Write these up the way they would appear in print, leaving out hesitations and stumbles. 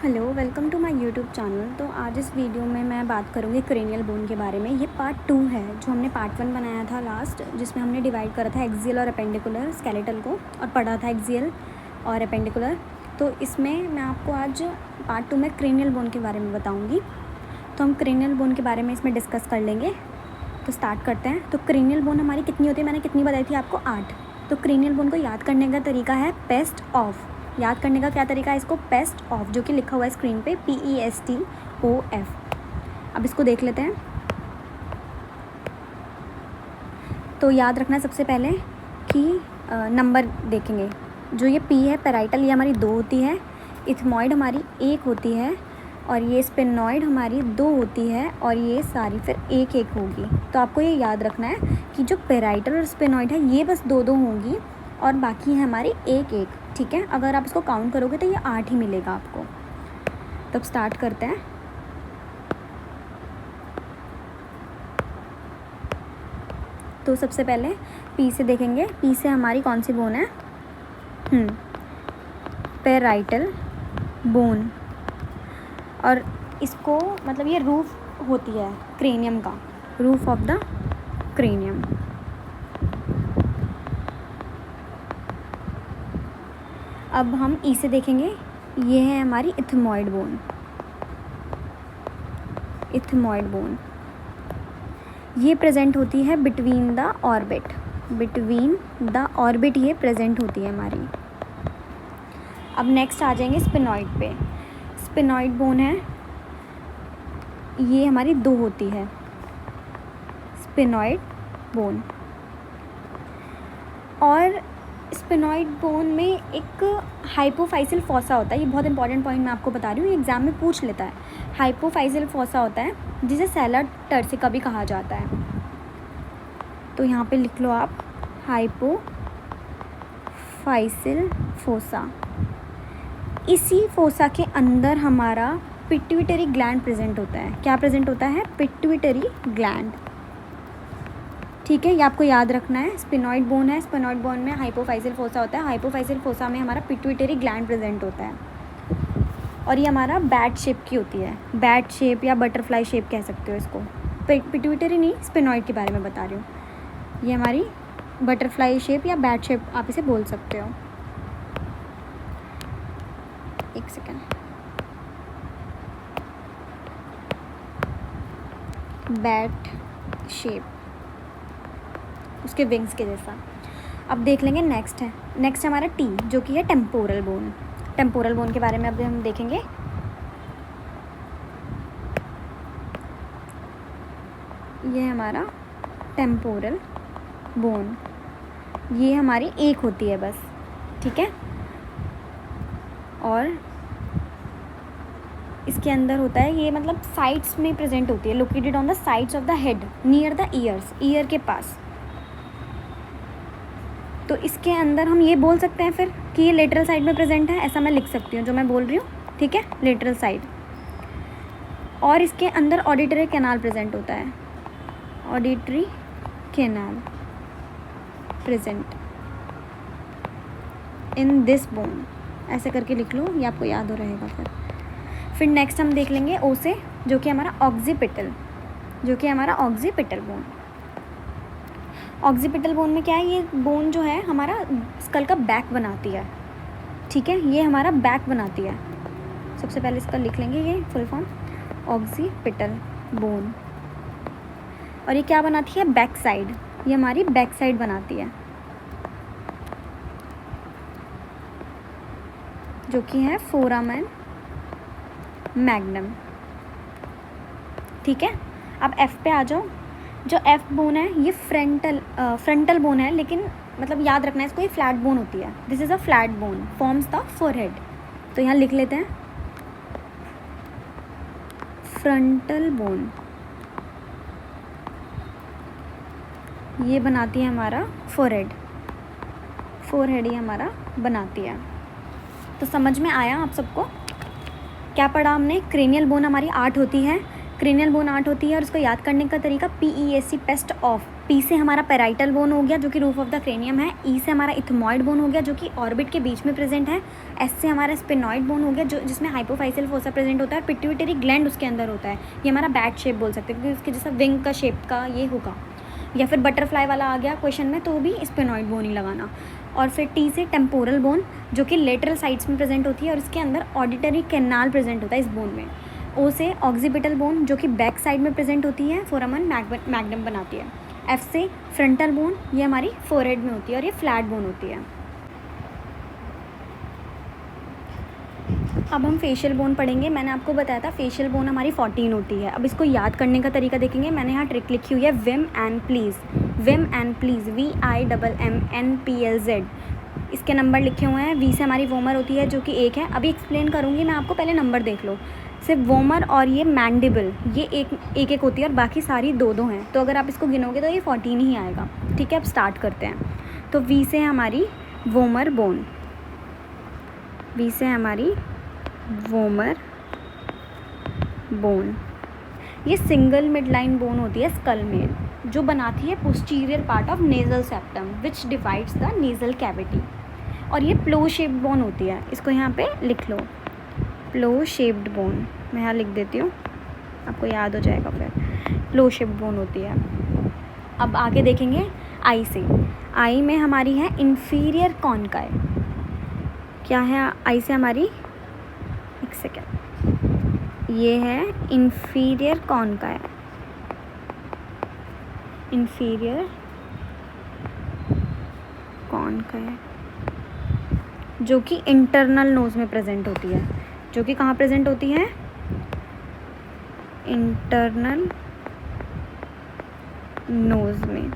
Hello, welcome to my YouTube channel. तो आज इस वीडियो में मैं बात करूँगी क्रेनियल बोन के बारे में। ये पार्ट 2 है, जो हमने पार्ट 1 बनाया था लास्ट, जिसमें हमने डिवाइड करा था एक्सियल और अपेंडिकुलर स्केलेटल को और पढ़ा था एक्सियल और अपेंडिकुलर। तो इसमें मैं आपको आज पार्ट 2 में क्रेनियल बोन के बारे में बताऊँगी। तो हम क्रेनियल बोन के बारे में इसमें डिस्कस कर लेंगे। तो स्टार्ट करते हैं। तो क्रेनियल बोन हमारी कितनी होती है, मैंने कितनी बताई थी आपको? 8। तो क्रेनियल बोन को याद करने का तरीका है पेस्ट ऑफ। याद करने का क्या तरीका है इसको? पेस्ट ऑफ, जो कि लिखा हुआ है स्क्रीन पे, PESTOF। अब इसको देख लेते हैं। तो याद रखना सबसे पहले कि नंबर देखेंगे। जो ये P है पेराइटल, ये हमारी 2 होती है। इथमॉइड हमारी 1 होती है और ये स्पेनॉइड हमारी 2 होती है और ये सारी फिर 1-1 होगी। तो आपको ये याद रखना है कि जो पेराइटल और स्पेनॉइड है ये बस 2-2 होंगी और बाकी है हमारी 1-1। ठीक है, अगर आप इसको काउंट करोगे तो ये 8 ही मिलेगा आपको। तब स्टार्ट करते हैं। तो सबसे पहले P से देखेंगे। P से हमारी कौन सी बोन है? Parietal bone. और इसको मतलब ये रूफ होती है क्रेनियम का, रूफ ऑफ द क्रेनियम। अब हम ई से देखेंगे। ये है हमारी इथमॉइड बोन। इथमॉइड बोन ये प्रेजेंट होती है between the orbit. Between the orbit ये प्रेजेंट होती है हमारी। अब नेक्स्ट आ जाएंगे स्पेनॉइड पे। स्पेनॉइड बोन है, ये हमारी 2 होती है। स्पेनॉइड बोन। और स्पेनॉइड बोन में एक हाइपोफाइसिल फॉसा होता है। ये बहुत इंपॉर्टेंट पॉइंट मैं आपको बता रही हूँ, एग्जाम में पूछ लेता है। हाइपोफाइसिल फॉसा होता है जिसे सेलर टर्सिका भी कहा जाता है। तो यहाँ पे लिख लो आप, हाइपोफाइसिल फोसा। इसी फोसा के अंदर हमारा पिट्यूटरी ग्लैंड प्रेजेंट होता है। क्या प्रेजेंट होता है? Pituitary gland. ठीक है, ये आपको याद रखना है। स्पेनॉइड बोन है, स्पेनॉइड बोन में हाइपोफाइसिल फोसा होता है। हाइपोफाइसिल फोसा में हमारा पिट्यूटरी ग्लैंड प्रेजेंट होता है और ये हमारा बैट शेप की होती है। बैट शेप या बटरफ्लाई शेप कह सकते हो इसको। पिट्यूटरी नहीं, स्पेनॉइड के बारे में बता रही हूँ। ये हमारी बटरफ्लाई शेप या बैट शेप आप इसे बोल सकते हो। एक सेकेंड। बैट शेप, उसके विंग्स के जैसा। अब देख लेंगे नेक्स्ट है। नेक्स्ट हमारा टी, जो कि है टेम्पोरल बोन। टेम्पोरल बोन के बारे में अब हम देखेंगे। ये हमारा टेम्पोरल बोन, ये हमारी 1 होती है बस। ठीक है, और इसके अंदर होता है, ये मतलब साइड्स में प्रेजेंट होती है। Located on the sides of the head near the years, year के पास। तो इसके अंदर हम ये बोल सकते हैं फिर कि ये लेटरल साइड में प्रेजेंट है। ऐसा मैं लिख सकती हूँ जो मैं बोल रही हूँ। ठीक है, लेटरल साइड। और इसके अंदर ऑडिटरी कैनाल प्रेजेंट होता है। Auditory canal present in this bone, ऐसे करके लिख लो, ये आपको याद हो रहेगा। फिर नेक्स्ट हम देख लेंगे ओ से, जो कि हमारा ऑक्सीपिटल, जो कि हमारा ऑक्सीपिटल बोन। ऑक्सीपिटल बोन में क्या है? ये बोन जो है हमारा स्कल का बैक बनाती है। ठीक है, ये हमारा बैक बनाती है। सबसे पहले इसका लिख लेंगे, ये फुल फॉर्म ऑक्सीपिटल बोन। और ये क्या बनाती है? Back side. ये हमारी बैक साइड बनाती है, जो कि है फोरामेन मैग्नम। ठीक है, अब एफ पे आ जाओ। जो एफ बोन है ये फ्रंटल बोन है, लेकिन मतलब याद रखना है इसको, ये फ्लैट बोन होती है। This is a flat bone, forms the forehead. तो यहाँ लिख लेते हैं फ्रंटल बोन। ये बनाती है हमारा फोरहेड। फोरहेड ये हमारा बनाती है। तो समझ में आया आप सबको? क्या पढ़ा हमने? क्रेनियल बोन हमारी 8 होती है। क्रेनियल बोन 8 होती है और उसको याद करने का तरीका PEST, पेस्ट ऑफ। पी से हमारा पेराइटल बोन हो गया जो कि रूफ ऑफ द क्रेनियम है। ई से हमारा इथमॉइड बोन हो गया जो कि ऑर्बिट के बीच में प्रेजेंट है। एस से हमारा स्पेनॉइड बोन हो गया जो जिसमें हाइपोफाइसियल फोसा प्रेजेंट होता है। पिट्यूटरी ग्लैंड उसके अंदर होता है। ये हमारा बैट शेप बोल सकते हैं क्योंकि उसके जैसा विंग का शेप का ये होगा। या फिर बटरफ्लाई वाला आ गया क्वेश्चन में तो भी स्पेनॉइड बोन ही लगाना। और फिर टी से टेम्पोरल बोन जो कि लेटरल साइड्स में प्रेजेंट होती है और इसके अंदर ऑडिटरी कैनाल प्रेजेंट होता है इस बोन में। ओ से ऑक्सीपिटल बोन जो कि बैक साइड में प्रेजेंट होती है, फोरामन मैग्नम बनाती है। एफ से फ्रंटल बोन, ये हमारी फोरहेड में होती है और ये फ्लैट बोन होती है। अब हम फेशियल बोन पढ़ेंगे। मैंने आपको बताया था फेशियल बोन हमारी 14 होती है। अब इसको याद करने का तरीका देखेंगे। मैंने यहाँ ट्रिक लिखी हुई है Vim and please, Vim and please, VIMMNPLZ। इसके नंबर लिखे हुए हैं। वी से हमारी वोमर होती है जो कि 1 है। अभी एक्सप्लेन करूँगी मैं आपको, पहले नंबर देख लो। सिर्फ वोमर और ये मैंडिबल ये एक होती है और बाकी सारी 2 हैं। तो अगर आप इसको गिनोगे तो ये 14 ही आएगा। ठीक है, अब स्टार्ट करते हैं। तो वी से हमारी वोमर बोन, वी से हमारी वोमर बोन, ये सिंगल मिडलाइन बोन होती है स्कल में जो बनाती है posterior part of nasal septum which divides the nasal cavity. और ये प्लो शेप्ड बोन होती है। इसको यहाँ पे लिख लो, प्लो शेप्ड बोन। मैं यहाँ लिख देती हूँ, आपको याद हो जाएगा फिर। प्लो शेप्ड बोन होती है। अब आगे देखेंगे आई से। आई में हमारी है इंफीरियर कॉनकाई। क्या है आई से हमारी, एक सेकेंड, ये है इंफीरियर कॉनकाई, इंफीरियर कॉनकाई जो कि इंटरनल नोज में प्रेजेंट होती है। जो कि कहाँ प्रेजेंट होती है, इंटरनल नोज में।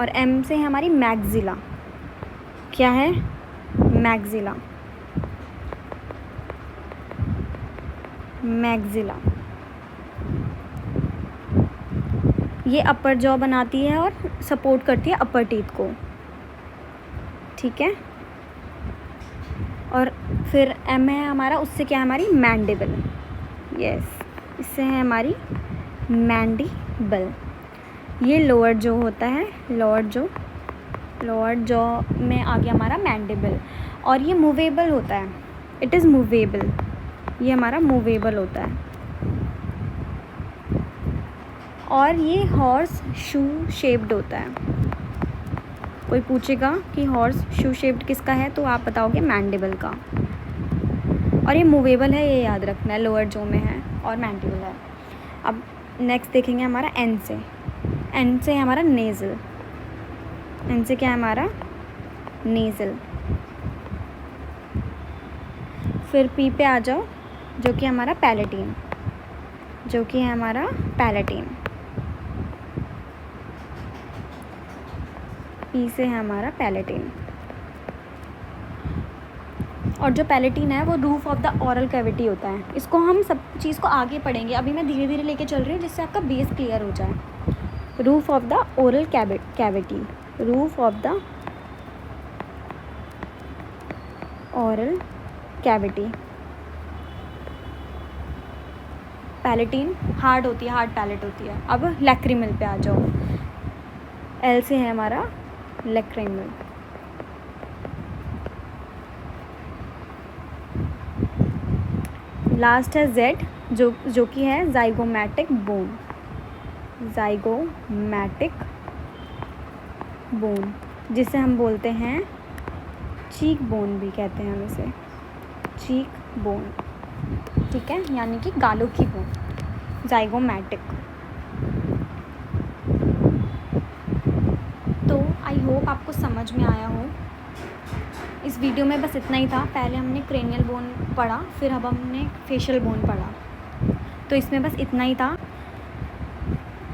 और एम से हमारी मैग्जिला। क्या है, मैग्जिला, मैग्जिला। ये अपर जॉ बनाती है और सपोर्ट करती है अपर टीथ को। ठीक है, और फिर एम है हमारा, उससे क्या है हमारी मैंडिबल। यस, इससे है हमारी मैंडिबल। ये लोअर जॉ होता है, लोअर जॉ में आ गया हमारा मैंडिबल। और ये मूवेबल होता है, इट इज़ मूवेबल, ये हमारा मूवेबल होता है। और ये हॉर्स शू शेप्ड होता है। कोई पूछेगा कि हॉर्स शू शेप्ड किसका है तो आप बताओगे मैंडिबल का। और ये मूवेबल है, ये याद रखना है, लोअर जॉ में है और मैंडिबल है। अब नेक्स्ट देखेंगे हमारा एन से। एन से हमारा नेज़ल, एन से क्या है हमारा नेज़ल। फिर पी पे आ जाओ जो कि हमारा पैलेटिन, जो कि है हमारा पैलेटिन। पी से है हमारा पैलेटिन। और जो पैलेटिन है वो roof of the oral cavity होता है। इसको हम सब चीज़ को आगे पढ़ेंगे, अभी मैं धीरे धीरे लेके चल रही हूँ जिससे आपका बेस क्लियर हो जाए। Roof of the oral cavity, roof of the oral cavity. Palatine hard होती है, हार्ड पैलेट होती है। अब लैक्रिमल पे आ जाओ। एल से है हमारा लैक्रिमल। लास्ट है जेड जो कि है जाइगोमैटिक बोन, जाइगोमैटिक बोन जिसे हम बोलते हैं चीक बोन भी कहते हैं हम इसे, चीक बोन। ठीक है, यानी कि गालों की बोन, जाइगोमैटिक। तो आई होप आपको समझ में आया हो। इस वीडियो में बस इतना ही था। पहले हमने क्रेनियल बोन पढ़ा, फिर अब हमने फेशियल बोन पढ़ा, तो इसमें बस इतना ही था।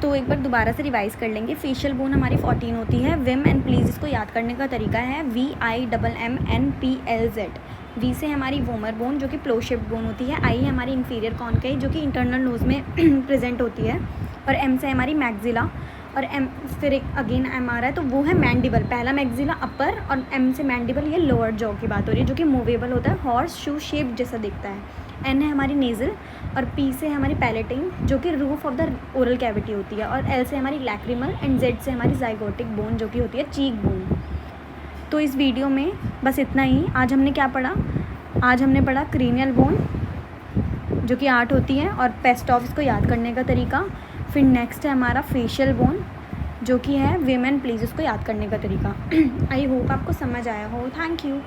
तो एक बार दोबारा से रिवाइज कर लेंगे। फेशियल बोन हमारी 14 होती है। विम एंड प्लीज़ इसको याद करने का तरीका है VIMMNPLZ। वी से हमारी वोमर बोन जो कि प्लो शेप्ड बोन होती है। आई हमारी इंफीरियर कॉनकाई जो कि इंटरनल नोज में प्रेजेंट होती है। और एम से हमारी मैग्जिला। और एम फिर एक अगेन एम आ रहा है, तो वो है मैंडिबल। पहला मैक्सिला अपर और एम से मैंडिबल, ये लोअर जॉ की बात हो रही है, जो कि मूवेबल होता है, हॉर्स शू शेप जैसा दिखता है। एन है हमारी नेज़ल और पी से हमारी पैलेटिंग, जो कि roof of the oral cavity होती है, और एल से हमारी लैक्रिमल एंड जेड से हमारी जाइगोटिक बोन, जो कि होती है चीक बोन। तो इस वीडियो में बस इतना ही। आज हमने क्या पढ़ा? आज हमने पढ़ा क्रेनियल बोन, जो कि 8 होती है, और पेस्टॉफ को याद करने का तरीका। फिर नेक्स्ट है हमारा फेशियल बोन, जो कि है विमेन प्लीज, उसको याद करने का तरीका। आई होप आपको समझ आया हो। Thank you.